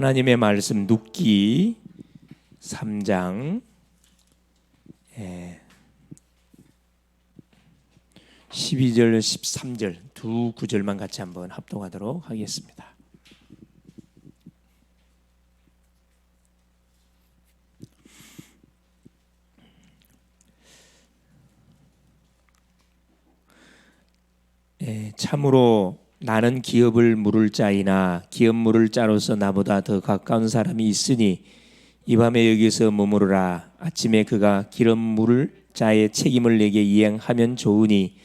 하나님의 말씀 눕기 3장 12절 13절 두 구절만 같이 한번 합독하도록 하겠습니다. 참으로 나는 기업을 물을 자이나 기업 물을 자로서 나보다 더 가까운 사람이 있으니 이 밤에 여기서 머무르라. 아침에 그가 기업 물을 자의 책임을 내게 이행하면 좋으니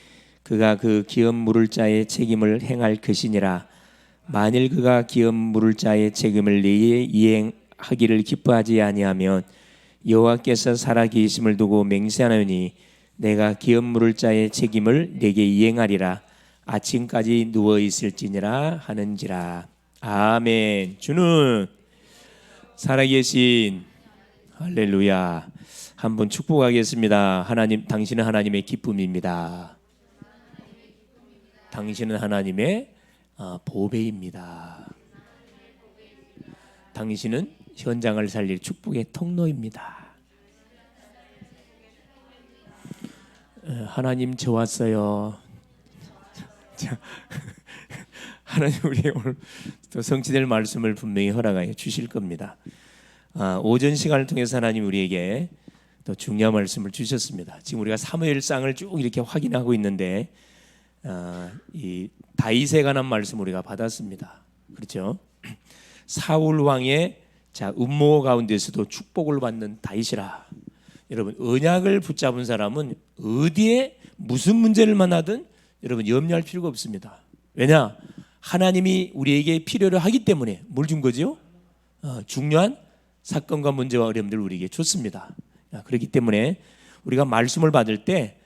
그가 그 기업 물을 자의 책임을 행할 것이니라. 만일 그가 기업 물을 자의 책임을 내게 이행하기를 기뻐하지 아니하면 여호와께서 살아계심을 두고 맹세하노니 내가 기업 물을 자의 책임을 내게 이행하리라. 아침까지 누워 있을지니라 하는지라. 아멘. 주는 살아계신 할렐루야. 한번 축복하겠습니다. 하나님, 당신은 하나님의 기쁨입니다. 당신은 하나님의 보배입니다. 당신은 현장을 살릴 축복의 통로입니다. 하나님 저 왔어요. 자, 하나님 우리 오늘 또 성취될 말씀을 분명히 허락하여 주실 겁니다. 오전 시간을 통해서 하나님 우리에게 또 중요한 말씀을 주셨습니다. 지금 우리가 사무엘상을 쭉 이렇게 확인하고 있는데 이 다윗에 관한 말씀 우리가 받았습니다. 그렇죠? 사울 왕의 음모 가운데서도 축복을 받는 다윗이라. 여러분 언약을 붙잡은 사람은 어디에 무슨 문제를 만나든 여러분 염려할 필요가 없습니다. 왜냐? 하나님이 우리에게 필요로 하기 때문에 뭘 준 거죠? 중요한 사건과 문제와 어려움들을 우리에게 줬습니다. 그렇기 때문에 우리가 말씀을 받을 때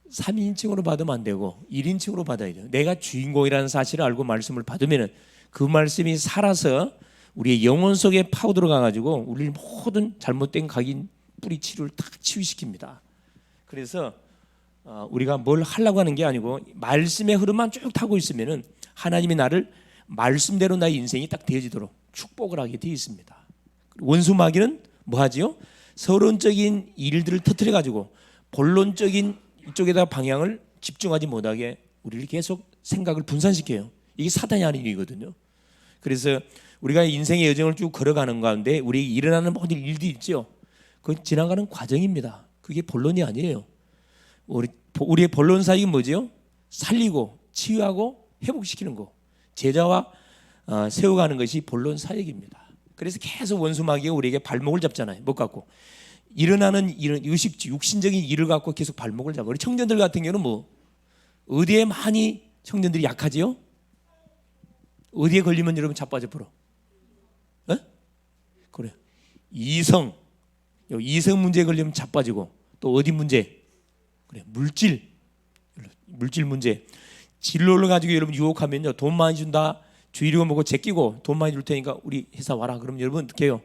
3인칭으로 받으면 안 되고 1인칭으로 받아야 돼요. 내가 주인공이라는 사실을 알고 말씀을 받으면 그 말씀이 살아서 우리의 영혼 속에 파고 들어가가지고 우리 모든 잘못된 각인 뿌리 치료를 다 치유시킵니다. 그래서 우리가 뭘 하려고 하는 게 아니고 말씀의 흐름만 쭉 타고 있으면은 하나님이 나를 말씀대로 나의 인생이 딱 되어지도록 축복을 하게 되어 있습니다. 원수 마귀는 뭐 하지요? 서론적인 일들을 터뜨려 가지고 본론적인 이쪽에다 방향을 집중하지 못하게 우리를 계속 생각을 분산시켜요. 이게 사단이 하는 일이거든요. 그래서 우리가 인생의 여정을 쭉 걸어가는 가운데 우리에게 일어나는 모든 일들이 있죠. 그건 지나가는 과정입니다. 그게 본론이 아니에요. 우리의 본론 사역이 뭐죠? 살리고 치유하고 회복시키는 거, 제자와 세워가는 것이 본론 사역입니다. 그래서 계속 원수 마귀가 우리에게 발목을 잡잖아요. 못 갖고 일어나는 이런 의식주, 육신적인 일을 갖고 계속 발목을 잡아. 우리 청년들 같은 경우는 뭐 어디에 많이 청년들이 약하지요? 어디에 걸리면 여러분 자빠져 버려? 그래. 이성 문제에 걸리면 자빠지고 또 어디 문제? 그래, 물질 문제. 진로를 가지고 여러분 유혹하면요, 돈 많이 준다, 주의리고 뭐고 제끼고 돈 많이 줄 테니까 우리 회사 와라. 그럼 여러분 어떻게 해요?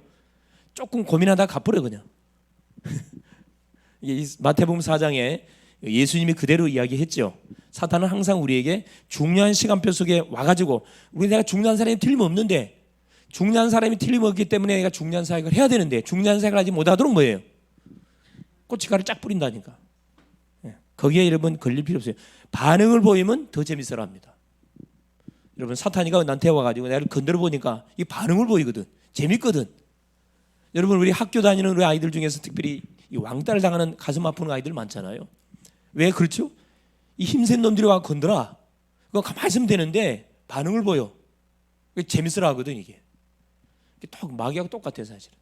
조금 고민하다 갚으려 그냥. 마태복음 4장에 예수님이 그대로 이야기했죠. 사탄은 항상 우리에게 중요한 시간표 속에 와가지고 내가 중요한 사람이 틀림없는데, 중요한 사람이 틀림없기 때문에 내가 중요한 사역을 해야 되는데 중요한 사역을 하지 못하도록 뭐예요? 고춧가루 쫙 뿌린다니까. 거기에 여러분 걸릴 필요 없어요. 반응을 보이면 더 재밌어라 합니다. 여러분 사탄이가 나한테 와가지고 나를 건드려 보니까 이 반응을 보이거든. 재밌거든. 여러분 우리 학교 다니는 우리 아이들 중에서 특별히 이 왕따를 당하는 가슴 아픈 아이들 많잖아요. 왜 그렇죠? 이 힘센 놈들이 와 건드려. 그거 가만히 있으면 되는데 반응을 보여. 재밌어라 하거든 이게. 마귀하고 똑같아요 사실은.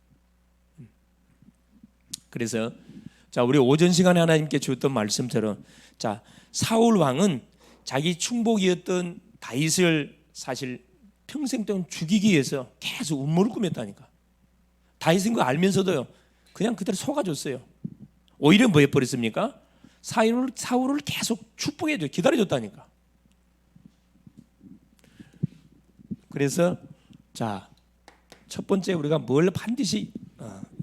그래서 자, 우리 오전 시간에 하나님께 주었던 말씀처럼, 자, 사울 왕은 자기 충복이었던 다윗을 사실 평생 동안 죽이기 위해서 계속 음모를 꾸몄다니까. 다윗은 그거 알면서도요, 그냥 그대로 속아줬어요. 오히려 뭐 해버렸습니까? 사울을 계속 축복해줘, 기다려줬다니까. 그래서 자, 첫 번째 우리가 뭘 반드시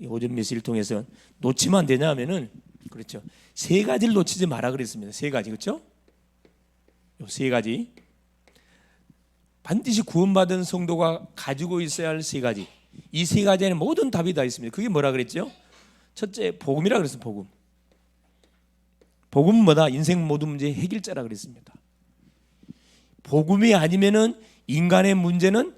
오전 메시지를 통해서 놓치면 안 되냐 하면은, 그렇죠, 세 가지를 놓치지 마라 그랬습니다. 세 가지, 그렇죠? 세 가지 반드시 구원받은 성도가 가지고 있어야 할 세 가지. 이 세 가지 안에 모든 답이 다 있습니다. 그게 뭐라 그랬죠? 첫째, 복음이라 그랬어요. 복음. 복음은 뭐다? 인생 모든 문제의 해결자라 그랬습니다. 복음이 아니면은 인간의 문제는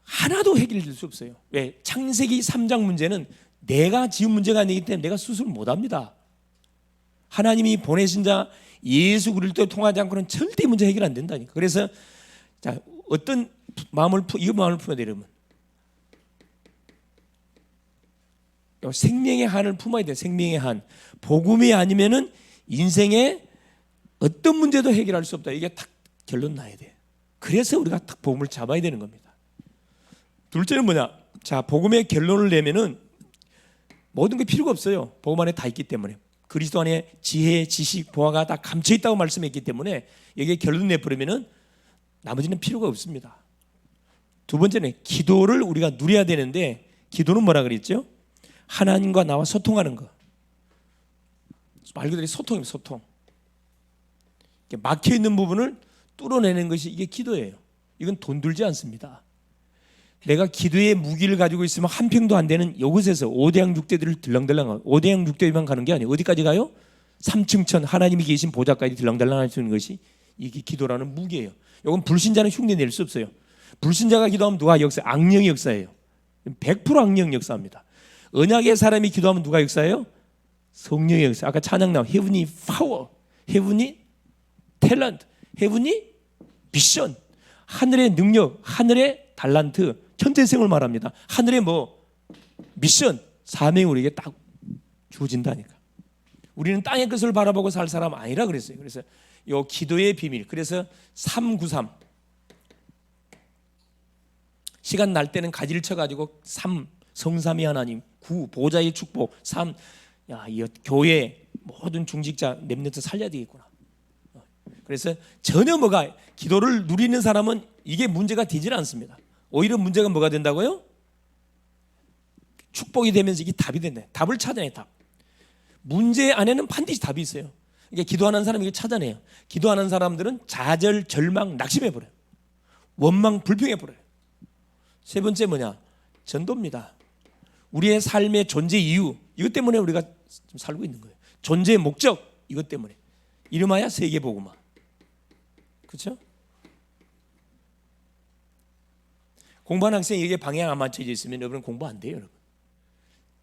하나도 해결될 수 없어요. 왜? 창세기 3장 문제는 내가 지은 문제가 아니기 때문에 내가 스스로 못합니다. 하나님이 보내신 자 예수 그리스도를 통하지 않고는 절대 문제 해결 안 된다니까. 그래서 자, 어떤 마음을 이 마음을 품어야 돼요, 여러분. 생명의 한을 품어야 돼요. 생명의 한. 복음이 아니면은 인생의 어떤 문제도 해결할 수 없다. 이게 딱 결론 나야 돼. 그래서 우리가 딱 복음을 잡아야 되는 겁니다. 둘째는 뭐냐? 자, 복음의 결론을 내면은 모든 게 필요가 없어요. 복음 안에 다 있기 때문에. 그리스도 안에 지혜, 지식, 보화가 다 감춰 있다고 말씀했기 때문에 여기에 결론 내버리면은 나머지는 필요가 없습니다. 두 번째는 기도를 우리가 누려야 되는데, 기도는 뭐라 그랬죠? 하나님과 나와 소통하는 거. 말 그대로 소통입니다. 소통. 막혀 있는 부분을 뚫어내는 것이 이게 기도예요. 이건 돈 들지 않습니다. 내가 기도의 무기를 가지고 있으면 한 평도 안 되는 이곳에서 5대양 6대들을 들렁들렁, 5대양 6대만 가는 게 아니에요. 어디까지 가요? 3층 천 하나님이 계신 보좌까지 들렁들렁 할 수 있는 것이 이게 기도라는 무기예요. 이건 불신자는 흉내 낼 수 없어요. 불신자가 기도하면 누가 역사? 악령이 역사예요. 100% 악령 역사입니다. 언약의 사람이 기도하면 누가 역사예요? 성령의 역사. 아까 찬양 나온 heavenly power, heavenly talent, heavenly vision. 하늘의 능력, 하늘의 달란트, 현재성을 말합니다. 하늘의 미션, 사명이 우리에게 딱 주어진다니까. 우리는 땅의 것을 바라보고 살 사람 아니라 그랬어요. 그래서 이 기도의 비밀. 그래서 393. 시간 날 때는 가지를 쳐가지고 3, 성삼위 하나님, 9, 보좌의 축복, 3, 이 교회 모든 중직자 렘넌트 살려야 되겠구나. 그래서 전혀 기도를 누리는 사람은 이게 문제가 되질 않습니다. 오히려 문제가 뭐가 된다고요? 축복이 되면서 이게 답이 된다. 답을 찾아내. 답. 문제 안에는 반드시 답이 있어요. 이게 기도하는 사람이 이게 찾아내요. 기도하는 사람들은 좌절, 절망, 낙심해버려요. 원망, 불평해버려요. 세 번째 뭐냐? 전도입니다. 우리의 삶의 존재 이유, 이것 때문에 우리가 좀 살고 있는 거예요. 존재의 목적, 이것 때문에. 이름하여 세계복음화. 그렇죠? 공부하는 학생이 이게 방향 안 맞춰져 있으면 여러분 공부 안 돼요. 여러분.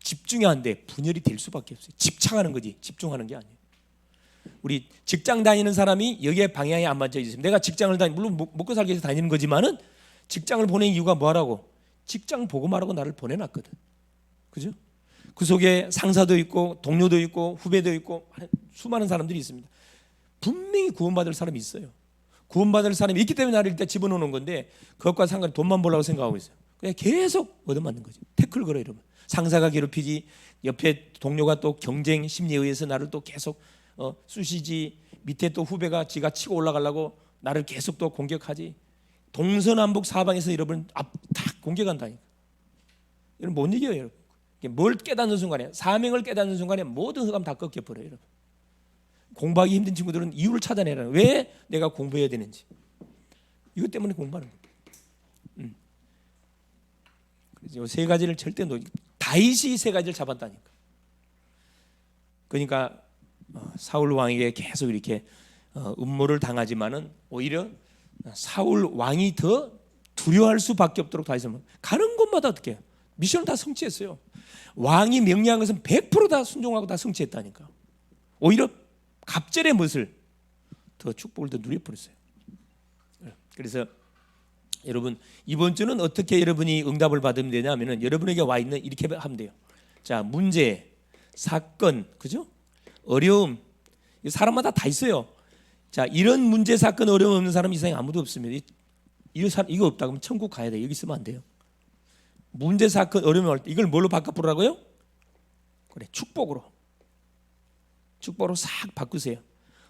집중이 안 돼. 분열이 될 수밖에 없어요. 집착하는 거지 집중하는 게 아니에요. 우리 직장 다니는 사람이 여기에 방향이 안 맞춰져 있으면, 내가 직장을 물론 먹고 살기 위해서 다니는 거지만은 직장을 보낸 이유가 뭐하라고? 직장 복음하라고 나를 보내놨거든. 그죠? 그 속에 상사도 있고 동료도 있고 후배도 있고 수많은 사람들이 있습니다. 분명히 구원받을 사람이 있어요. 구원받을 사람이 있기 때문에 나를 일단 집어넣는 건데, 그것과 상관없이 돈만 벌라고 생각하고 있어요. 그냥 계속 얻어맞는 거죠. 태클 걸어요, 여러분. 상사가 괴롭히지, 옆에 동료가 또 경쟁 심리에 의해서 나를 또 계속 쑤시지, 밑에 또 후배가 지가 치고 올라가려고 나를 계속 또 공격하지. 동서남북 사방에서 여러분 다 공격한다니까. 여러분 못 이겨요, 여러분. 뭘 깨닫는 순간에, 사명을 깨닫는 순간에 모든 흑암 다 꺾여버려요, 여러분. 공부하기 힘든 친구들은 이유를 찾아내라. 왜 내가 공부해야 되는지. 이것 때문에 공부하는 거예요. 그래서 세 가지를 절대 다윗이 세 가지를 잡았다니까. 그러니까 사울 왕에게 계속 이렇게 음모를 당하지만은 오히려 사울 왕이 더 두려워할 수밖에 없도록 다윗은 가는 곳마다 어떻게 미션을 다 성취했어요. 왕이 명령한 것은 100% 다 순종하고 다 성취했다니까. 오히려 갑절의 멋을 더 축복을 더 누려버렸어요. 그래서 여러분 이번 주는 어떻게 여러분이 응답을 받으면 되냐면은 여러분에게 와 있는 이렇게 하면 돼요. 자, 문제, 사건, 그죠? 어려움, 사람마다 다 있어요. 자, 이런 문제, 사건, 어려움 없는 사람 이 세상에 아무도 없습니다. 이거 없다 그러면 천국 가야 돼. 여기 있으면 안 돼요. 문제, 사건, 어려움 올 때 이걸 뭘로 바꿔보라고요? 그래, 축복으로. 축복으로 싹 바꾸세요.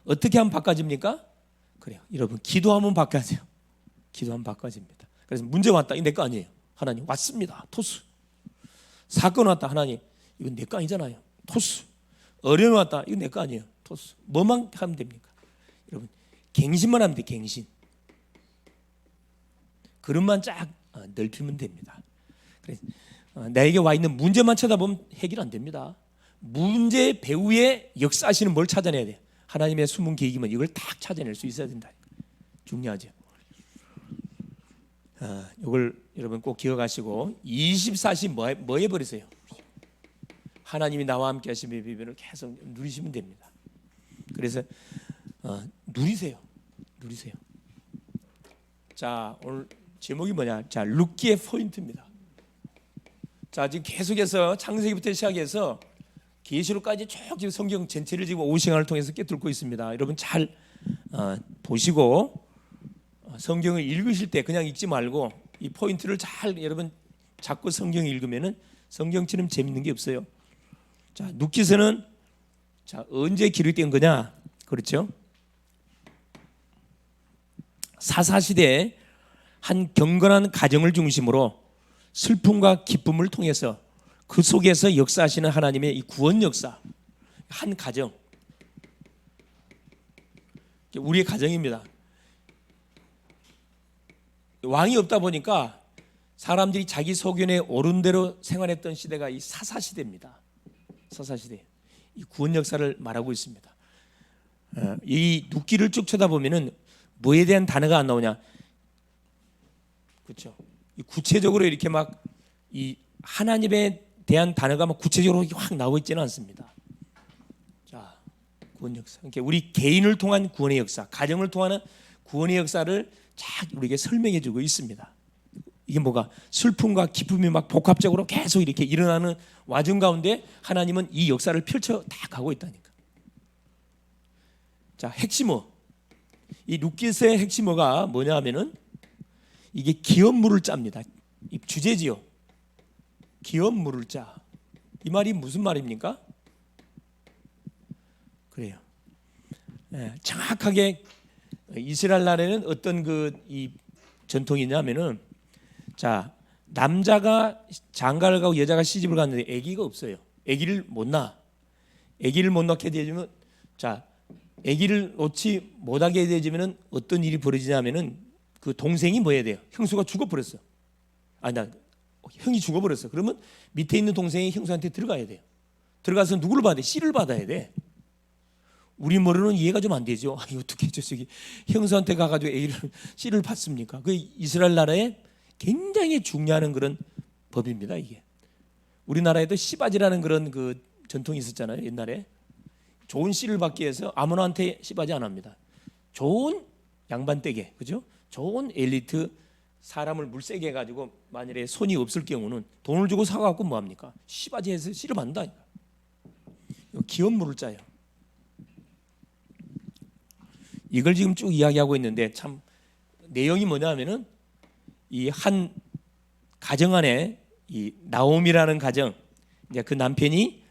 어떻게 하면 바꿔집니까? 그래요. 여러분 기도하면 바꿔져요. 기도하면 바꿔집니다. 그래서 문제 왔다. 이거 내 거 아니에요. 하나님 왔습니다. 토스. 사건 왔다. 하나님 이건 내 거 아니잖아요. 토스. 어려움 왔다. 이건 내 거 아니에요. 토스. 뭐만 하면 됩니까? 여러분 갱신만 하면 돼. 갱신. 그릇만 쫙 넓히면 됩니다. 그래서 나에게 와 있는 문제만 쳐다보면 해결 안 됩니다. 문제 배후에 역사하시는 뭘 찾아내야 돼요. 하나님의 숨은 계획이면 이걸 딱 찾아낼 수 있어야 된다. 중요하죠. 이걸 여러분 꼭 기억하시고 24시 뭐 해버리세요. 하나님이 나와 함께 하시는 비밀을 계속 누리시면 됩니다. 그래서 누리세요. 자, 오늘 제목이 뭐냐? 자, 룻기의 포인트입니다. 자, 지금 계속해서 창세기부터 시작해서 계시록까지 쭉 성경 전체를 지금 5시간을 통해서 꿰뚫고 있습니다. 여러분 잘 보시고 성경을 읽으실 때 그냥 읽지 말고 이 포인트를 잘 여러분 잡고 성경을 읽으면은 성경처럼 재밌는 게 없어요. 자, 룻기서는 자, 언제 기록된 거냐? 그렇죠? 사사시대에 한 경건한 가정을 중심으로 슬픔과 기쁨을 통해서 그 속에서 역사하시는 하나님의 이 구원 역사, 한 가정, 우리의 가정입니다. 왕이 없다 보니까 사람들이 자기 소견에 옳은 대로 생활했던 시대가 이 사사시대입니다. 사사시대, 이 구원 역사를 말하고 있습니다. 이 룻기를 쭉 쳐다보면은 뭐에 대한 단어가 안 나오냐? 그렇죠? 구체적으로 이렇게 막 이 하나님에 대한 단어가 막 구체적으로 확 나와 있지는 않습니다. 자, 구원 역사. 그러니까 우리 개인을 통한 구원의 역사, 가정을 통하는 구원의 역사를 쫙 우리에게 설명해주고 있습니다. 이게 뭐가 슬픔과 기쁨이 막 복합적으로 계속 이렇게 일어나는 와중 가운데 하나님은 이 역사를 펼쳐 다 가고 있다니까. 자, 핵심어. 이 룻기서의 핵심어가 뭐냐면은 이게 기업물을 짭니다. 이 주제지요. 기업물을 짜. 이 말이 무슨 말입니까? 그래요. 정확하게 이스라엘 나라에는 어떤 이 전통이 있냐면은 자, 남자가 장가를 가고 여자가 시집을 갔는데 아기가 없어요. 아기를 못 낳아. 아기를 못 낳게 되면 자, 아기를 놓지 못하게 되면은 어떤 일이 벌어지냐면은 그 동생이 뭐 해야 돼요? 형수가 죽어버렸어. 형이 죽어버렸어. 그러면 밑에 있는 동생이 형수한테 들어가야 돼요. 들어가서 누구를 받아야 돼? 씨를 받아야 돼. 우리 머리로는 이해가 좀 안 되죠. 어떻게 저기 형수한테 가가지고 씨를 받습니까? 그 이스라엘 나라에 굉장히 중요한 그런 법입니다. 이게 우리나라에도 씨바지라는 그런 그 전통이 있었잖아요. 옛날에 좋은 씨를 받기 위해서 아무나한테 씨바지 안 합니다. 좋은 양반떼게, 그죠? 좋은 엘리트 사람을 물세게 해가지고 만일에 손이 없을 경우는 돈을 주고 사갖고 뭐 합니까? 씨바지해서 씨를 받는다. 기업물을 짜요. 이걸 지금 쭉 이야기하고 있는데 참 내용이 뭐냐면은 이 한 가정 안에 이 나옴이라는 가정, 이제 그 남편이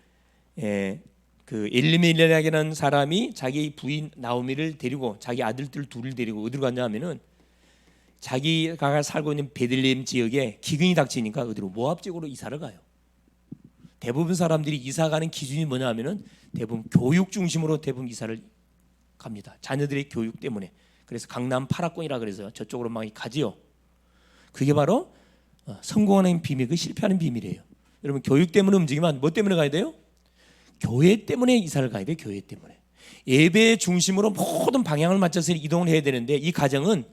그 엘리멜렉이라는 사람이 자기 부인 나오미를 데리고 자기 아들들 둘을 데리고 어디로 갔냐면은 자기가 살고 있는 베들레헴 지역에 기근이 닥치니까 어디로 모압 지역으로 이사를 가요. 대부분 사람들이 이사 가는 기준이 뭐냐면은 대부분 교육 중심으로 대부분 이사를 갑니다. 자녀들의 교육 때문에. 그래서 강남 8학군이라 그래서 저쪽으로 막 가지요. 그게 바로 성공하는 비밀, 그 실패하는 비밀이에요. 여러분 교육 때문에 움직이면 뭐 때문에 가야 돼요? 교회 때문에 이사를 가야 돼요. 교회 때문에. 예배 중심으로 모든 방향을 맞춰서 이동을 해야 되는데 이 가정은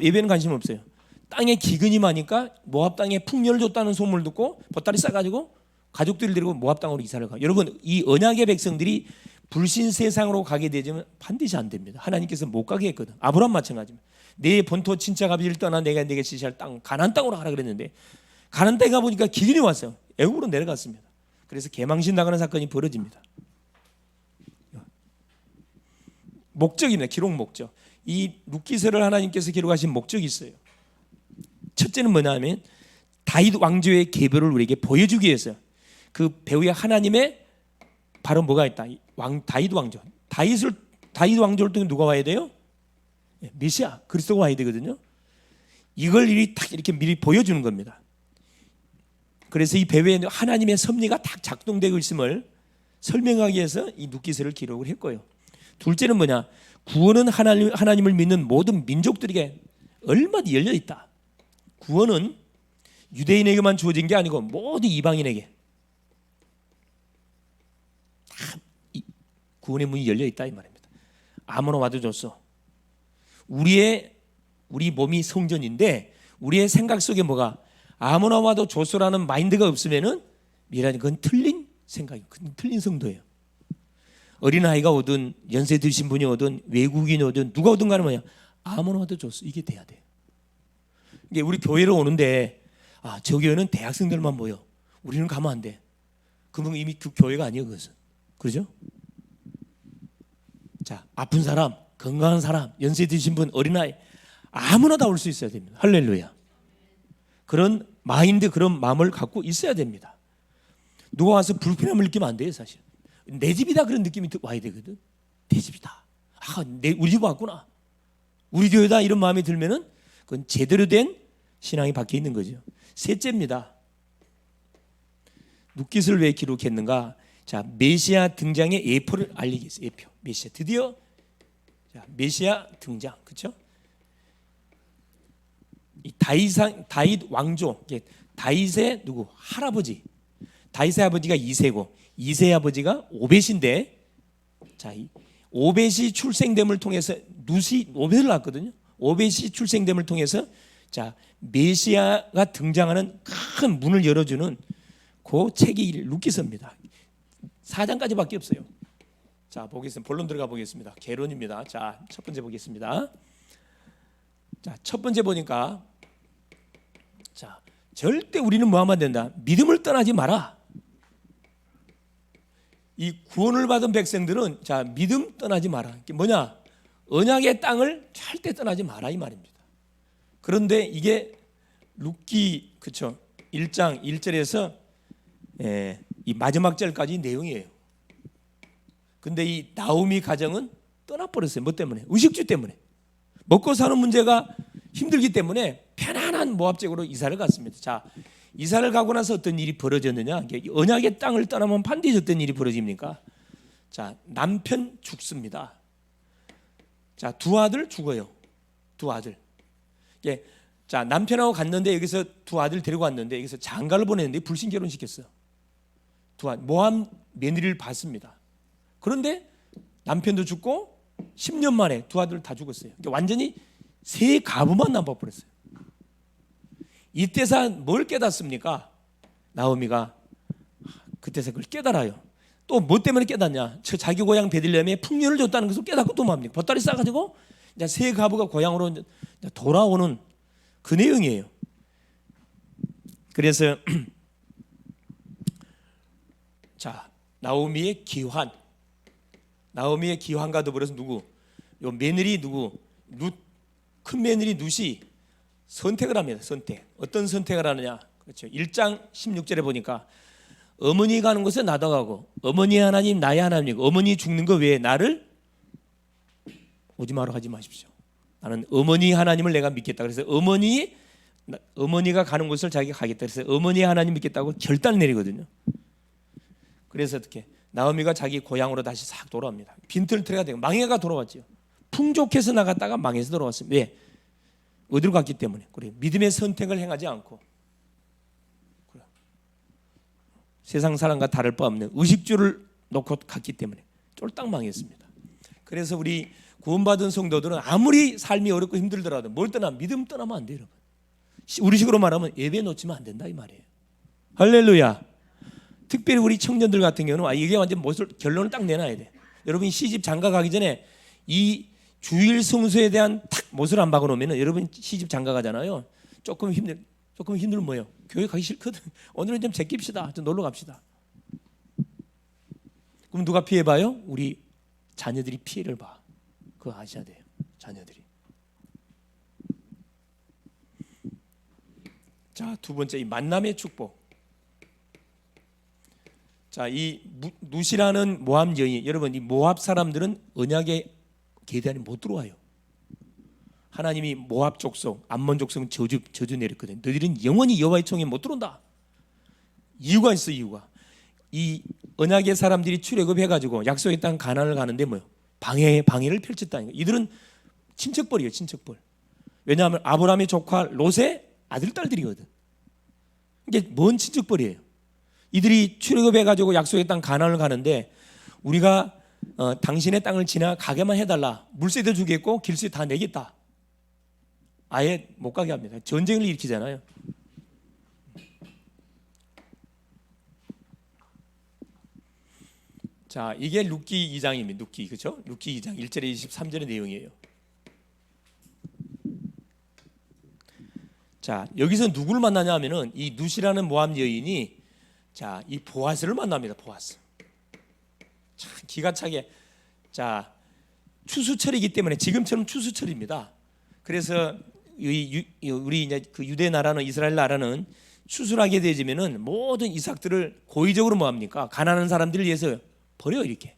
예배는 관심 없어요. 땅에 기근이 많으니까 모압 땅에 풍년을 줬다는 소문을 듣고 보따리 싸가지고 가족들을 데리고 모압 땅으로 이사를 가요. 여러분 이 언약의 백성들이 불신 세상으로 가게 되면 반드시 안 됩니다. 하나님께서 못 가게 했거든. 아브라함 마찬가지입니다. 내 본토 친척 아비를 떠나 내가 내게 지시할 땅 가나안 땅으로 가라 그랬는데 가나안 땅에 가보니까 기근이 왔어요. 애국으로 내려갔습니다. 그래서 개망신 나가는 사건이 벌어집니다. 목적입니다. 기록 목적. 이 룻기서를 하나님께서 기록하신 목적이 있어요. 첫째는 뭐냐면 다윗 왕조의 계보를 우리에게 보여주기 위해서 그 배후에 하나님의 바로 뭐가 있다. 다윗 왕조. 다윗 왕조를 통해 누가 와야 돼요? 메시아 그리스도가 와야 되거든요. 이걸 딱 이렇게 미리 보여주는 겁니다. 그래서 이 배후에 하나님의 섭리가 딱 작동되고 있음을 설명하기 위해서 이 룻기서를 기록을 했고요. 둘째는 뭐냐? 구원은 하나님을 믿는 모든 민족들에게 얼마나 열려 있다. 구원은 유대인에게만 주어진 게 아니고 모든 이방인에게 다 구원의 문이 열려 있다 이 말입니다. 아무나 와도 줬어. 우리 몸이 성전인데 우리의 생각 속에 뭐가 아무나 와도 줬어라는 마인드가 없으면은 미라니 그건 틀린 생각이, 그건 틀린 성도예요. 어린아이가 오든 연세 드신 분이 오든 외국인이 오든 누가 오든 간에 뭐냐, 아무나 와도 줬어, 이게 돼야 돼. 이게 우리 교회로 오는데 저 교회는 대학생들만 모여, 우리는 가면 안 돼. 그러면 이미 그 교회가 아니에요. 그것은. 그렇죠? 자, 아픈 사람, 건강한 사람, 연세 드신 분, 어린아이 아무나 다 올 수 있어야 됩니다. 할렐루야. 그런 마인드, 그런 마음을 갖고 있어야 됩니다. 누가 와서 불편함을 느끼면 안 돼요. 사실 내 집이다 그런 느낌이 와야 되거든. 내 집이다, 우리 집 왔구나, 우리 교회다, 이런 마음이 들면은 그건 제대로 된 신앙이 박혀 있는 거죠. 셋째입니다. 누깃을 왜 기록했는가? 자, 메시아 등장의 예표를 알리기 위해서. 예표, 메시아 드디어, 자, 메시아 등장, 그렇죠? 이 다윗 왕조, 다윗의 누구 할아버지, 다윗의 아버지가 이새고 이새의 아버지가 오벳인데, 자, 이 오벳이 출생됨을 통해서 오벳을 낳았거든요. 오벳이 출생됨을 통해서 자, 메시아가 등장하는 큰 문을 열어주는 그 책이 루키서입니다. 4장까지밖에 없어요. 자, 보겠습니다. 본론 들어가 보겠습니다. 개론입니다. 자, 첫 번째 보겠습니다. 자, 첫 번째 보니까, 자, 절대 우리는 뭐 하면 안 된다? 믿음을 떠나지 마라. 이 구원을 받은 백성들은 자, 믿음 떠나지 마라. 이게 뭐냐? 언약의 땅을 절대 떠나지 마라 이 말입니다. 그런데 이게 룻기, 그렇죠? 1장 1절에서 이 마지막 절까지 내용이에요. 근데 이 나오미 가정은 떠나버렸어요. 뭐 때문에? 의식주 때문에. 먹고 사는 문제가 힘들기 때문에 편안한 모압 지역으로 이사를 갔습니다. 자, 이사를 가고 나서 어떤 일이 벌어졌느냐? 언약의 땅을 떠나면 반드시 어떤 일이 벌어집니까? 자, 남편 죽습니다. 자, 두 아들 죽어요. 두 아들. 자, 남편하고 갔는데 여기서 두 아들 데리고 왔는데 여기서 장가를 보냈는데 불신 결혼시켰어요. 두 아들 모압 며느리를 봤습니다. 그런데 남편도 죽고 10년 만에 두 아들 다 죽었어요. 그러니까 완전히 세 가부만 남아버렸어요. 이때서 뭘 깨닫습니까? 나오미가 그때서 그걸 깨달아요. 또 뭐 때문에 깨닫냐? 자기 고향 베들레헴에 풍년을 줬다는 것을 깨닫고 또 뭡니까? 보따리 싸가지고 이제 세 가부가 고향으로 돌아오는 그 내용이에요. 그래서 자, 나오미의 기환과 더불어서 누구? 요 며느리 누구? 큰 며느리 룻이 선택을 합니다. 어떤 선택을 하느냐? 그렇죠. 1장 16절에 보니까 어머니 가는 곳에 나도 가고 어머니 하나님 나의 하나님이고 어머니 죽는 거 외에 나를 오지 마라 하지 마십시오. 나는 어머니 하나님을 내가 믿겠다. 그래서 어머니가 가는 곳을 자기가 가겠다. 그래서 어머니 하나님 믿겠다고 결단을 내리거든요. 그래서 어떻게? 나오미가 자기 고향으로 다시 싹 돌아옵니다. 빈털터리가 되고 망해가 돌아왔죠. 풍족해서 나갔다가 망해서 돌아왔습니다. 왜? 어디로 갔기 때문에. 그래, 믿음의 선택을 행하지 않고 그래, 세상 사람과 다를 바 없는 의식주를 놓고 갔기 때문에 쫄딱 망했습니다. 그래서 우리 구원받은 성도들은 아무리 삶이 어렵고 힘들더라도 뭘 떠나? 믿음 떠나면 안 돼요, 여러분. 우리식으로 말하면 예배 놓치면 안 된다 이 말이에요. 할렐루야. 특별히 우리 청년들 같은 경우는 이게 완전 결론을 딱 내놔야 돼. 여러분이 시집 장가 가기 전에 이 주일 성수에 대한 탁 못을 안 박아놓으면 여러분 시집 장가 가잖아요. 조금 힘들면 뭐예요? 교회 가기 싫거든. 오늘은 좀 제낍시다. 좀 놀러 갑시다. 그럼 누가 피해 봐요? 우리 자녀들이 피해를 봐. 그거 아셔야 돼요. 자녀들이. 자, 두 번째 이 만남의 축복. 자, 이 룻이라는 모압 여인, 여러분 이 모압 사람들은 언약의 계단에 못 들어와요. 하나님이 모압 족속, 암몬 족속은 저주 내렸거든요. 너희들은 영원히 여호와의 총에 못 들어온다. 이유가 있어. 이유가 이 언약의 사람들이 출애굽해가지고 약속의 땅 가나안을 가는데 뭐요? 방해를 펼쳤다는 거예요. 이들은 친척벌이에요. 친척벌. 왜냐하면 아브라함의 조카 롯의 아들 딸들이거든. 이게 뭔 친척벌이에요. 이들이 출애굽해 가지고 약속의 땅 가나안을 가는데 우리가 당신의 땅을 지나가게만 해달라. 물세도 주겠고 길세 다 내겠다. 아예 못 가게 합니다. 전쟁을 일으키잖아요. 자, 이게 룻기 2장입니다. 룻기, 그렇죠? 룻기 2장 1절에 23절의 내용이에요. 자, 여기서 누구를 만나냐 하면은 이 룻이라는 모압 여인이 자, 이 보아스를 만납니다. 보아스. 참 기가 차게. 자, 추수철이기 때문에 지금처럼 추수철입니다. 그래서 우리 이제 그 유대 나라는 이스라엘 나라는 추수를 하게 되지면은 모든 이삭들을 고의적으로 뭐 합니까? 가난한 사람들을 위해서 버려 이렇게.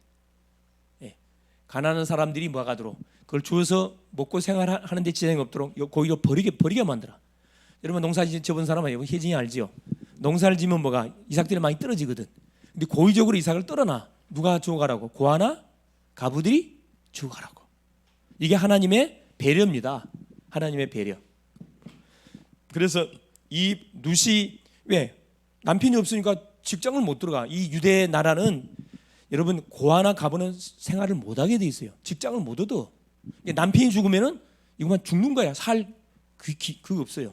예. 가난한 사람들이 모아가도록 그걸 주어서 먹고 생활하는데 지장이 없도록 고의로 버리게 만들어. 여러분 농사 지어본 사람은 혜진이 알지요? 농사를 지면 뭐가 이삭들이 많이 떨어지거든. 근데 고의적으로 이삭을 떨어놔. 누가 주워가라고? 고아나 가부들이 주워가라고. 이게 하나님의 배려입니다. 하나님의 배려. 그래서 이 룻이 왜 남편이 없으니까 직장을 못 들어가. 이 유대 나라는 여러분 고아나 가부는 생활을 못하게 돼 있어요. 직장을 못 얻어. 남편이 죽으면은 이거만 죽는 거야. 그거 없어요.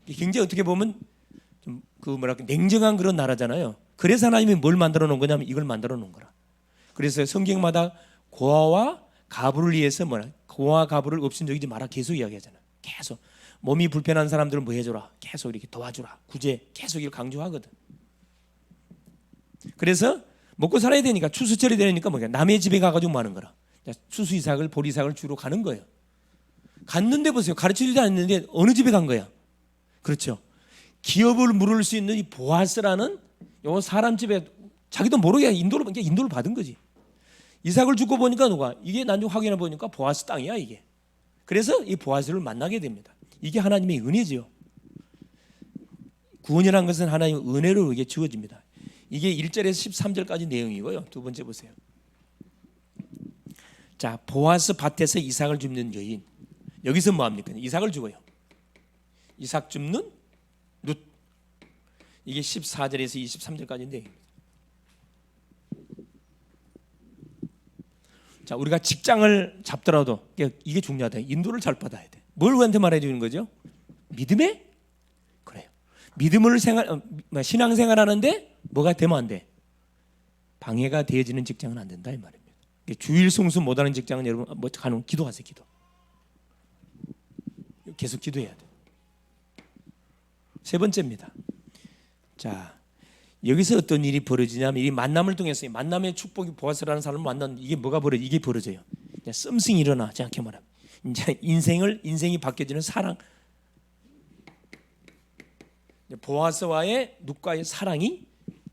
굉장히 어떻게 보면 좀 그 뭐랄까 냉정한 그런 나라잖아요. 그래서 하나님이 뭘 만들어 놓은 거냐면 이걸 만들어 놓은 거라. 그래서 성경마다 고아와 가부를 위해서 고아 가부를 업신여기지 마라 계속 이야기하잖아. 계속 몸이 불편한 사람들은 뭐 해줘라. 계속 이렇게 도와주라. 구제 계속 이걸 강조하거든. 그래서 먹고 살아야 되니까 추수철이 되니까 남의 집에 가가지고 뭐 하는 거라. 추수 이삭을 보리 이삭을 주러 가는 거예요. 갔는데 보세요. 가르치지도 않았는데 어느 집에 간 거야. 그렇죠. 기업을 물을 수 있는 이 보아스라는 요 사람 집에 자기도 모르게 인도를 받은 거지. 이삭을 주고 보니까 누가 이게 나중에 확인해 보니까 보아스 땅이야 이게. 그래서 이 보아스를 만나게 됩니다. 이게 하나님의 은혜지요. 구원이라는 것은 하나님의 은혜로 이게 주어집니다. 이게 1절에서 13절까지 내용이고요. 두 번째 보세요. 자, 보아스 밭에서 이삭을 줍는 여인. 여기서 뭐 합니까? 이삭을 주고요. 이삭 줍는 룻. 이게 14절에서 23절까지 내용입니다. 자, 우리가 직장을 잡더라도 이게 중요하다. 인도를 잘 받아야 돼. 뭘 우리한테 말해 주는 거죠? 믿음에? 그래요. 믿음을 신앙생활하는데 뭐가 되면 안 돼? 방해가 되어지는 직장은 안 된다 이 말입니다. 주일 성수 못하는 직장은 여러분 뭐 가능? 기도하세요. 기도. 계속 기도해야 돼. 세 번째입니다. 자, 여기서 어떤 일이 벌어지냐면 이 만남을 통해서 이 만남의 축복이 보아스라는 사람을 만났는데 이게 뭐가 벌어져? 이게 벌어져요. 썸씽이 일어나. 정확히 말하면 이제 인생이 바뀌어지는 사랑. 보아스와의 룻과의 사랑이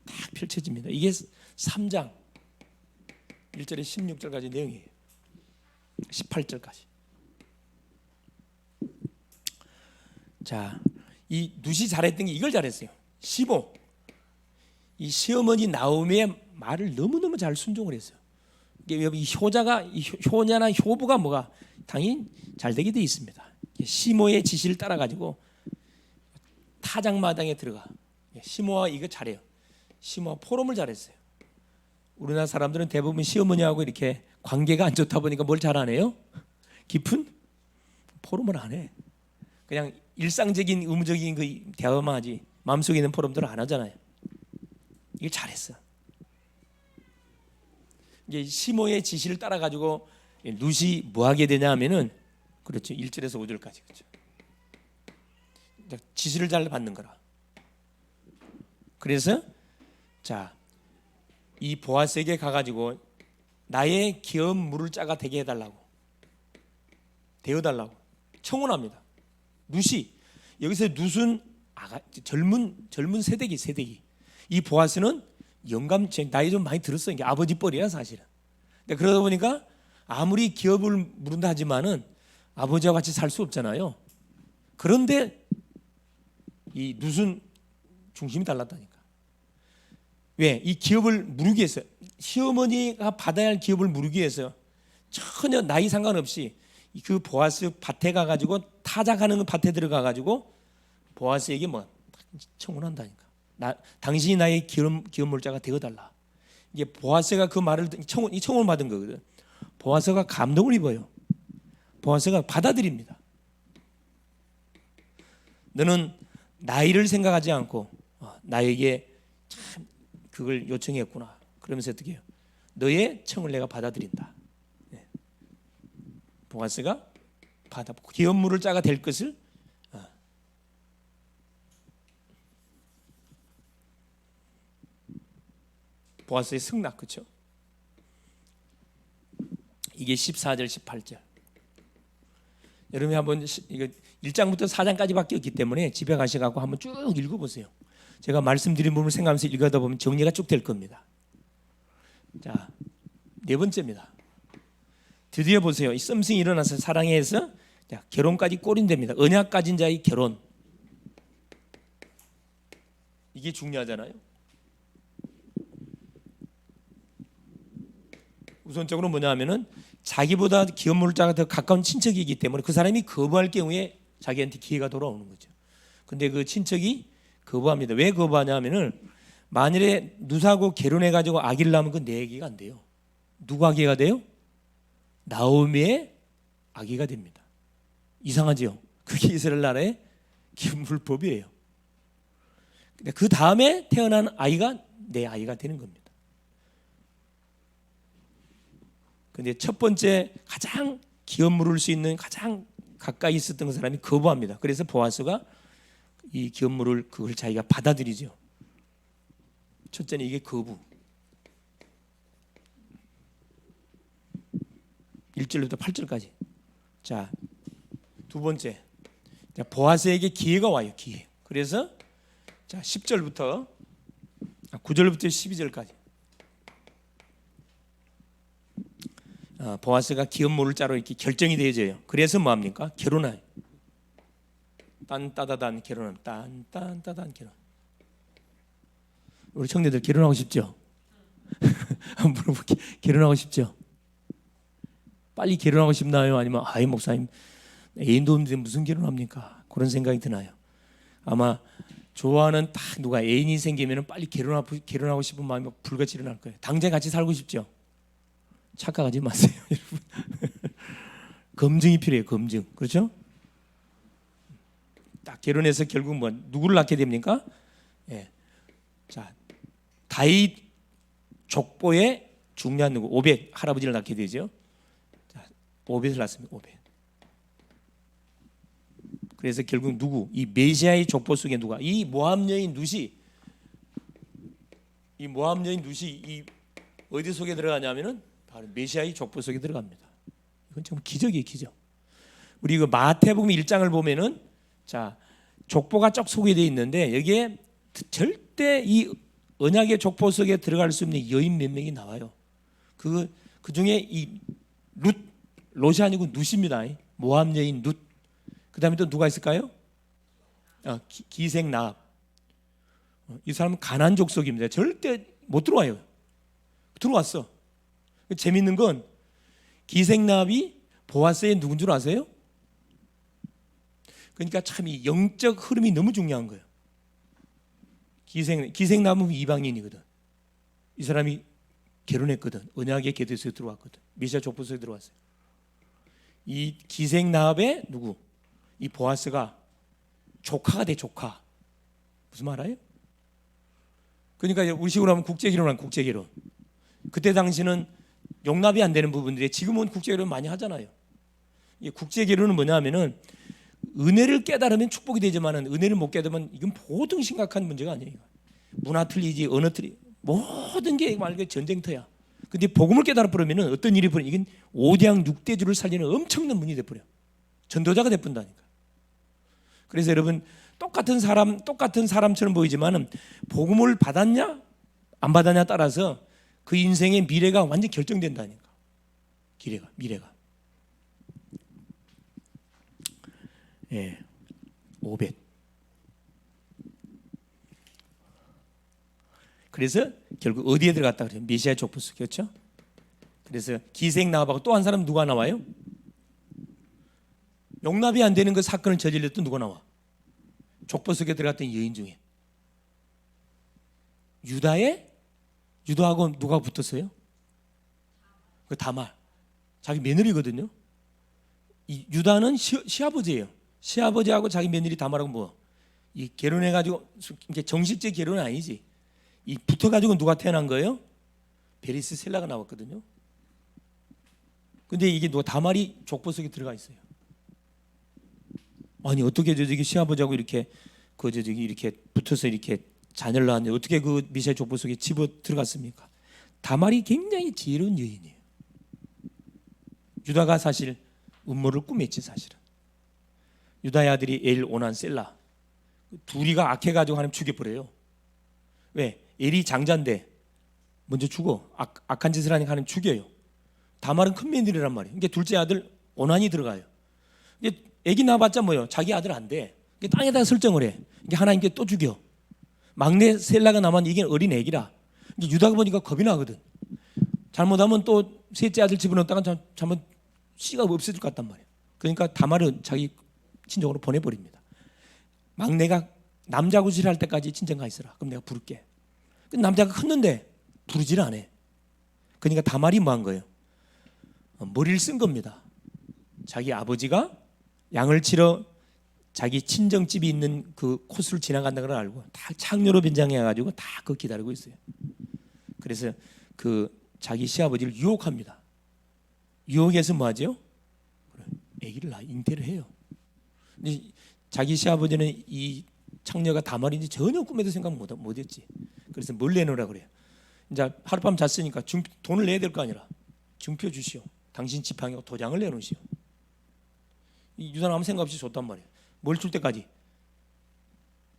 딱 펼쳐집니다. 이게 3장 1절에 16절까지 내용이에요. 18절까지. 자, 이 룻이 잘했던 게 이걸 잘했어요. 15. 이 시어머니 나오미의 말을 너무너무 잘 순종을 했어요. 이 효냐나 효부가 뭐가 당연히 잘 되게 돼 있습니다. 시모의 지시를 따라 가지고 타작마당에 들어가. 시모가 이거 잘해요. 시모가 포럼을 잘했어요. 우리나라 사람들은 대부분 시어머니하고 이렇게 관계가 안 좋다 보니까 뭘 잘 안 해요? 깊은 포럼을 안 해. 그냥 일상적인 의무적인 그 대화만 하지 마음속에 있는 포럼들은 안 하잖아요. 이걸 잘했어. 이제 시모의 지시를 따라 가지고 룻이 뭐 하게 되냐 하면은 그렇죠. 1절에서 5절까지 그렇죠. 지시를 잘 받는 거라. 그래서 자, 이 보아스에게 가가지고 나의 기업 물을 짜가 되게 해달라고 되어달라고 청혼합니다. 룻이 여기서 룻은 젊은 세대기. 이 보아스는 영감 나이 좀 많이 들었어요. 이게 아버지 뻘이야 사실은. 근데 그러다 보니까 아무리 기업을 물은다 하지만은 아버지와 같이 살 수 없잖아요. 그런데 이 룻은 중심이 달랐다니까. 왜? 이 기업을 무르기 위해서 시어머니가 받아야 할 기업을 무르기 위해서 전혀 나이 상관없이 그 보아스 밭에 가가지고 타작하는 밭에 들어가가지고 보아스에게 뭐 청혼한다니까. 당신이 나의 기업물자가 되어달라. 이게 보아스가 그 말을 이 청혼을 받은 거거든. 보아스가 감동을 입어요. 보아스가 받아들입니다. 너는 나이를 생각하지 않고 나에게 참 그걸 요청했구나. 그러면서 어떻게 해요? 너의 청을 내가 받아들인다. 보아스가 기업물을 짜가 될 것을 보아스의 승낙, 그렇죠? 이게 14절 18절. 여러분이 한번 이거 1장부터 4장까지밖에 없기 때문에 집에 가셔가지고 한번 쭉 읽어보세요. 제가 말씀드린 부분을 생각하면서 읽어다 보면 정리가 쭉 될 겁니다. 자, 네 번째입니다. 드디어 보세요. 이 썸씽이 일어나서 사랑해서 결혼까지 꼬린답니다. 언약 가진 자의 결혼. 이게 중요하잖아요. 우선적으로 뭐냐 하면은 자기보다 기업물자가 더 가까운 친척이기 때문에 그 사람이 거부할 경우에 자기한테 기회가 돌아오는 거죠. 근데 그 친척이 거부합니다. 왜 거부하냐 하면은 만일에 누사하고 결혼해가지고 아기를 낳으면 그 내 아기가 안 돼요. 누구 아기가 돼요? 나오미의 아기가 됩니다. 이상하죠? 그게 이스라엘 나라의 기업물법이에요. 그 다음에 태어난 아이가 내 아이가 되는 겁니다. 근데 첫 번째 가장 기업 물을 수 있는 가장 가까이 있었던 사람이 거부합니다. 그래서 보아스가 이 기업 물을 그걸 자기가 받아들이죠. 첫째는 이게 거부. 1절부터 8절까지. 자, 두 번째. 보아스에게 기회가 와요. 기회. 그래서 자, 10절부터 9절부터 12절까지. 보아스가 기업물을 짜로 이렇게 결정이 되어져요. 그래서 뭐 합니까? 결혼해요. 딴따다단 결혼함. 딴따단 결혼. 우리 청년들 결혼하고 싶죠? 한번 물어볼게. 결혼하고 싶죠? 빨리 결혼하고 싶나요? 아니면 아이 목사님 애인도 없는데 무슨 결혼합니까? 그런 생각이 드나요? 아마 좋아하는 딱 누가 애인이 생기면 빨리 결혼하고 싶은 마음이 불같이 일어날 거예요. 당장 같이 살고 싶죠? 착각하지 마세요, 여러분. 검증이 필요해요. 검증. 그렇죠? 딱 결혼해서 결국 뭐 누구를 낳게 됩니까? 예. 자, 다윗 족보의 중요한 누구? 오벳 할아버지를 낳게 되죠. 자, 오벳을 낳습니다. 오벳. 그래서 결국 누구? 이 메시아의 족보 속에 누가? 이 모압 여인 룻이 이 어디 속에 들어가냐면은 바로 메시아의 족보 속에 들어갑니다. 이건 정말 기적이에요, 기적. 우리 그 마태복음 1장을 보면은 자, 족보가 쭉 소개되어 있는데 여기에 절대 이 언약의 족보 속에 들어갈 수 없는 여인 몇 명이 나와요. 그 중에 이 롯이 아니고 룻입니다. 모압 여인 룻. 그다음에 또 누가 있을까요? 기생 나합. 이 사람은 가나안 족속입니다. 절대 못 들어와요. 들어왔어. 재밌는 건 기생 나합이 보아스의 누군 줄 아세요? 그러니까 참 이 영적 흐름이 너무 중요한 거예요. 기생 나합은 이방인이거든. 이 사람이 결혼했거든. 언약의 궤도에 들어왔거든. 메시아 족보소에 들어왔어요. 이 기생 나합의 누구? 이 보아스가 조카가 돼. 조카. 무슨 말 알아요? 그러니까 우리 식으로 하면 국제결혼한 국제결혼. 그때 당시는 용납이 안 되는 부분들이 지금은 국제결혼 많이 하잖아요. 이 국제결혼은 뭐냐면은 은혜를 깨달으면 축복이 되지만은 은혜를 못 깨달으면 이건 보통 심각한 문제가 아니에요. 문화 틀리지 언어 틀리 모든 게 말 그대로 전쟁터야. 근데 복음을 깨달아 버리면은 어떤 일이 벌어져? 이건 5대양 6대주를 살리는 엄청난 문이 돼 버려. 전도자가 돼 본다니까. 그래서 여러분 똑같은 사람처럼 보이지만은 복음을 받았냐 안 받았냐 따라서 그 인생의 미래가 완전 결정된다니까. 미래가. 예, 오벳. 그래서 결국 어디에 들어갔다 그래요? 메시아 족보 속이었죠. 그래서 기생 나합하고 또 한 사람 누가 나와요? 용납이 안 되는 그 사건을 저질렀던 누가 나와? 족보 속에 들어갔던 여인 중에 유다하고 누가 붙었어요? 그 다말, 자기 며느리거든요. 이 유다는 시아버지예요. 시아버지하고 자기 며느리 다말하고 뭐 이 결혼해가지고 이게 정식적 결혼은 아니지. 이 붙어가지고 누가 태어난 거예요? 베리스 셀라가 나왔거든요. 근데 이게 누가 다말이 족보 속에 들어가 있어요. 아니 어떻게 저기 시아버지하고 이렇게 저기 이렇게 붙어서 이렇게 자녀를 낳았는데 어떻게 그 미세 족보 속에 집어 들어갔습니까? 다말이 굉장히 지혜로운 여인이에요. 유다가 사실 음모를 꾸몄지 사실은. 유다의 아들이 엘, 오난, 셀라 둘이가 악해가지고 하나님 죽여버려요. 왜? 엘이 장자인데 먼저 죽어. 악한 짓을 하니까 하나님 죽여요. 다말은 큰 며느리란 말이에요. 이게 둘째 아들 오난이 들어가요. 이게 애기 낳아봤자 뭐요? 자기 아들 안 돼. 이게 땅에다가 설정을 해. 이게 하나님께 또 죽여. 막내 셀라가 남았는데 이게 어린 애기라. 이게 유다가 보니까 겁이 나거든. 잘못하면 또 셋째 아들 집어넣었다가 잘못 씨가 없어질 것 같단 말이에요. 그러니까 다말은 자기 친정으로 보내버립니다. 막내가 남자 구실을 할 때까지 친정 가 있어라. 그럼 내가 부를게. 남자가 컸는데 부르질 않아. 그러니까 다말이 뭐 한 거예요? 머리를 쓴 겁니다. 자기 아버지가 양을 치러 자기 친정집이 있는 그 코스를 지나간다는 걸 알고 다 창녀로 변장해가지고 다 그거 기다리고 있어요. 그래서 그 자기 시아버지를 유혹합니다. 유혹해서 뭐 하죠? 아기를 낳아 잉태를 해요. 근데 자기 시아버지는 이 창녀가 다말인지 전혀 꿈에도 생각 못했지. 그래서 뭘 내놓으라 그래요. 이제 하룻밤 잤으니까 돈을 내야 될 거 아니라 증표 주시오. 당신 지팡이와 도장을 내놓으시오. 이 유다는 아무 생각 없이 줬단 말이에요. 뭘 줄 때까지?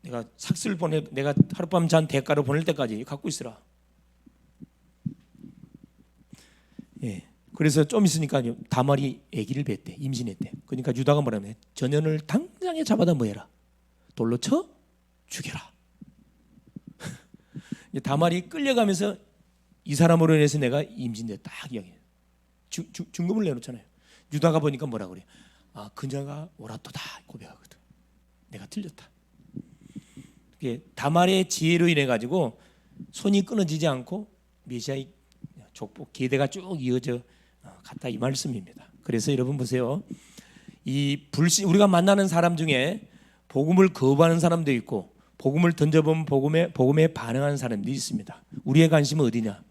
내가 삭스를 내가 하룻밤 잔 대가를 보낼 때까지 갖고 있으라. 예. 그래서 좀 있으니까 다말이 아기를 뱄대. 임신했대. 그러니까 유다가 뭐라면 전현을 당장에 잡아다 뭐해라? 돌로 쳐 죽여라. 다말이 끌려가면서 이 사람으로 인해서 내가 임신됐다 이야기해요. 증거를 내놓잖아요. 유다가 보니까 뭐라 그래요? 아, 그녀가 옳았도다 고백하거든. 내가 틀렸다. 다말의 지혜로 인해 가지고 손이 끊어지지 않고 메시아의 족보 계대가 쭉 이어져 갔다 이 말씀입니다. 그래서 여러분 보세요. 이 우리가 만나는 사람 중에 복음을 거부하는 사람도 있고 복음을 던져보면 복음에 반응하는 사람도 있습니다. 우리의 관심은 어디냐?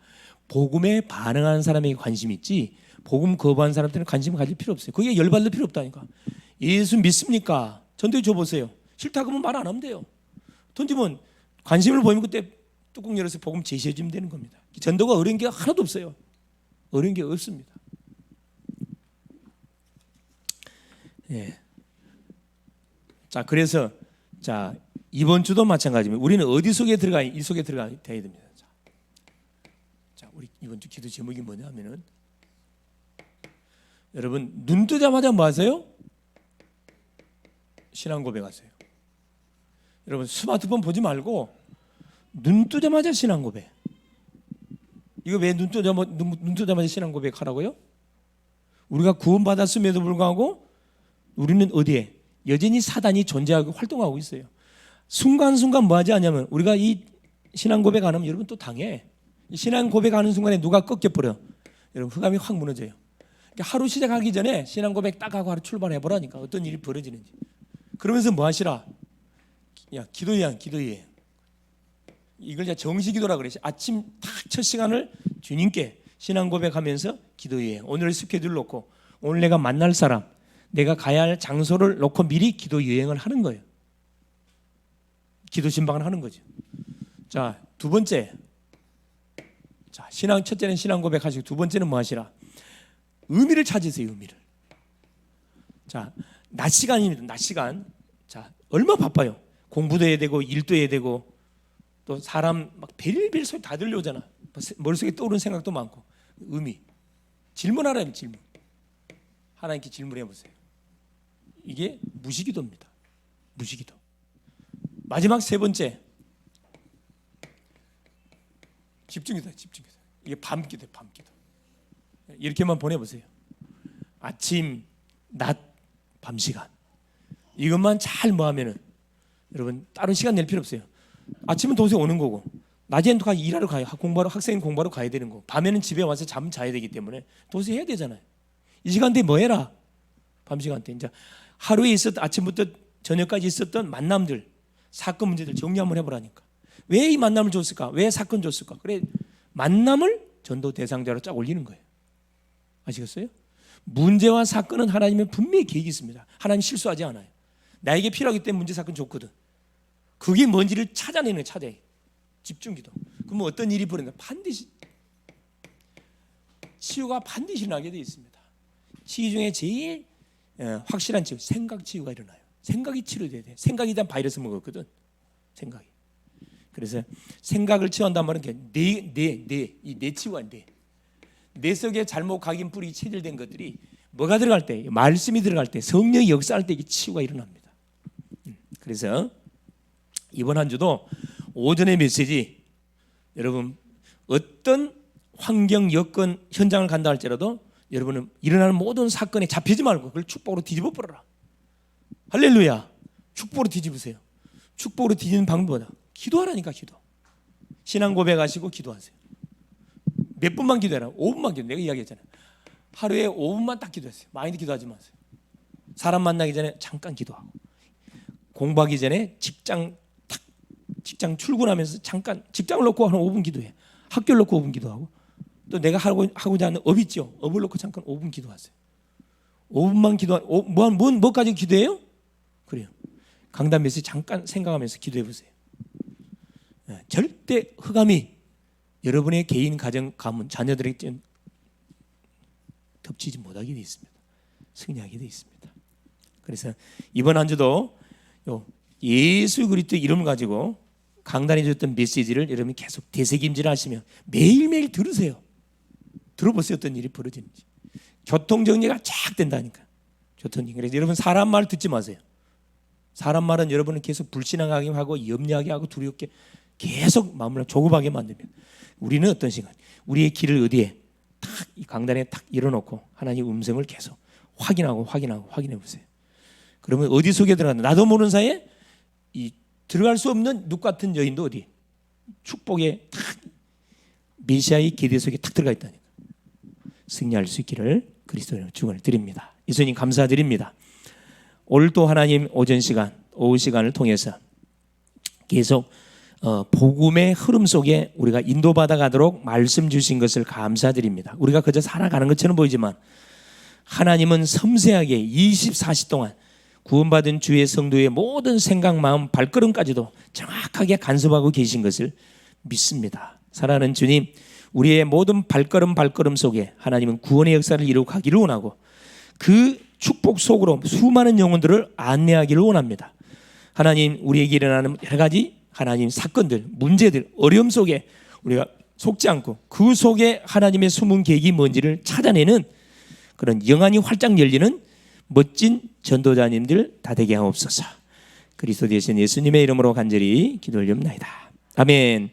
복음에 반응하는 사람에게 관심이 있지 복음 거부하는 사람들은 관심을 가질 필요 없어요. 그게 열받을 필요 없다니까. 예수 믿습니까? 전도해 줘보세요. 싫다 그러면 말 안 하면 돼요. 던지면 관심을 보이면 그때 뚜껑 열어서 복음 제시해 주면 되는 겁니다. 전도가 어려운 게 하나도 없어요. 어려운 게 없습니다. 예. 자, 그래서 이번 주도 마찬가지입니다. 우리는 어디 속에 들어가 이 속에 들어가야 됩니다. 자, 우리 이번 주 기도 제목이 뭐냐면은 여러분 눈 뜨자마자 뭐 하세요? 신앙 고백하세요. 여러분 스마트폰 보지 말고 눈 뜨자마자 신앙 고백. 이거 왜 눈 뜨자마자 신앙 고백하라고요? 우리가 구원받았음에도 불구하고 우리는 어디에 여전히 사단이 존재하고 활동하고 있어요. 순간순간 뭐 하지 않냐면 우리가 이 신앙 고백 안 하면 여러분 또 당해. 신앙 고백하는 순간에 누가 꺾여버려. 여러분 흑암이 확 무너져요. 하루 시작하기 전에 신앙 고백 딱 하고 하루 출발해 보라니까 어떤 일이 벌어지는지. 그러면서 뭐 하시라? 야, 기도해야 기도해. 이걸 이제 정시기도라 그래. 아침 딱 첫 시간을 주님께 신앙 고백하면서 기도해. 오늘 스케줄 놓고 오늘 내가 만날 사람, 내가 가야 할 장소를 놓고 미리 기도 여행을 하는 거예요. 기도 신방을 하는 거죠. 자, 두 번째. 자, 첫째는 신앙 고백하시고 두 번째는 뭐 하시라? 의미를 찾으세요, 의미를. 자, 낮 시간입니다. 낮 시간. 자, 얼마 바빠요. 공부도 해야 되고 일도 해야 되고 또 사람 막 별별 소리 다 들려오잖아. 머릿속에 떠오르는 생각도 많고. 의미. 질문하라면 질문. 하나님께 질문해 보세요. 이게 무시기도입니다. 무시기도. 마지막 세 번째. 집중기도. 이게 밤기도. 이렇게만 보내보세요. 아침, 낮, 밤 시간. 이것만 잘 뭐하면은 여러분 다른 시간 낼 필요 없어요. 아침은 도저히 오는 거고 낮에는 가 일하러 가요. 공부하러, 학생 공부하러 가야 되는 거. 밤에는 집에 와서 잠 자야 되기 때문에 도저히 해야 되잖아요. 이 시간대에 뭐 해라? 밤 시간대. 이제 하루에 있었던, 아침부터 저녁까지 있었던 만남들, 사건 문제들 정리 한번 해보라니까. 왜 이 만남을 줬을까? 왜 사건 줬을까? 그래, 만남을 전도 대상자로 쫙 올리는 거예요. 아시겠어요? 문제와 사건은 하나님의 분명히 계획이 있습니다. 하나님 실수하지 않아요. 나에게 필요하기 때문에 문제 사건 줬거든. 그게 뭔지를 찾아내는 거예요. 찾아야 집중기도. 그러면 어떤 일이 벌어진다? 반드시 치유가 반드시 나게 되어 있습니다. 치유 중에 제일 확실한 치유, 생각 치유가 일어나요. 생각이 치료돼야 돼. 생각이 단 바이러스 먹었거든. 생각이. 그래서 생각을 치유한단 말은 내 치유가 안 돼. 내 속에 잘못 각인 뿌리 체질된 것들이 뭐가 들어갈 때, 말씀이 들어갈 때, 성령이 역사할 때 이게 치유가 일어납니다. 그래서 이번 한 주도 오전의 메시지, 여러분 어떤 환경, 여건, 현장을 간다 할지라도 여러분은 일어나는 모든 사건에 잡히지 말고 그걸 축복으로 뒤집어 버려라. 할렐루야. 축복으로 뒤집으세요. 축복으로 뒤집는 방법은 기도하라니까. 기도. 신앙 고백하시고 기도하세요. 몇 분만 기도해라. 5분만 기도. 내가 이야기했잖아요. 하루에 5분만 딱 기도하세요. 많이 기도하지 마세요. 사람 만나기 전에 잠깐 기도하고, 공부하기 전에 직장 출근하면서 잠깐 직장을 놓고 한 5분 기도해. 학교를 놓고 5분 기도하고, 또 내가 하고자 하는 업 있죠. 업을 놓고 잠깐 5분 기도하세요. 5분만 기도하고 뭐까지 기도해요? 그래요. 강단 메시지 잠깐 생각하면서 기도해 보세요. 절대 흑암이 여러분의 개인 가정 가문 자녀들에게 덮치지 못하게 되어 있습니다. 승리하게 되어 있습니다. 그래서 이번 한 주도 예수 그리스도의 이름을 가지고 강단해 줬던 메시지를 여러분이 계속 되새김질하시며 매일매일 들으세요. 들어보세요. 어떤 일이 벌어지는지. 교통정리가 쫙 된다니까. 교통정리. 그래서 여러분 사람 말 듣지 마세요. 사람 말은 여러분은 계속 불신앙하게 하고 염려하게 하고 두렵게 계속 마음을 조급하게 만들면, 우리는 어떤 시간, 우리의 길을 어디에 딱 이 강단에 딱 열어놓고 하나님의 음성을 계속 확인해 보세요. 그러면 어디 속에 들어간다? 나도 모르는 사이에 이 들어갈 수 없는 눅 같은 여인도 어디 축복에 딱 메시아의 기대 속에 딱 들어가 있다니까. 승리할 수 있기를 그리스도의 축원을 드립니다. 예수님 감사드립니다. 오늘도 하나님 오전 시간, 오후 시간을 통해서 계속 복음의 흐름 속에 우리가 인도받아 가도록 말씀 주신 것을 감사드립니다. 우리가 그저 살아가는 것처럼 보이지만 하나님은 섬세하게 24시 동안 구원받은 주의 성도의 모든 생각, 마음, 발걸음까지도 정확하게 간섭하고 계신 것을 믿습니다. 사랑하는 주님, 우리의 모든 발걸음 속에 하나님은 구원의 역사를 이루어가기를 원하고 그 축복 속으로 수많은 영혼들을 안내하기를 원합니다. 하나님, 우리에게 일어나는 여러 가지 하나님 사건들, 문제들, 어려움 속에 우리가 속지 않고 그 속에 하나님의 숨은 계획이 뭔지를 찾아내는 그런 영안이 활짝 열리는 멋진 전도자님들 다 되게 하옵소서. 그리스도 되신 예수님의 이름으로 간절히 기도를 옵나이다. 아멘.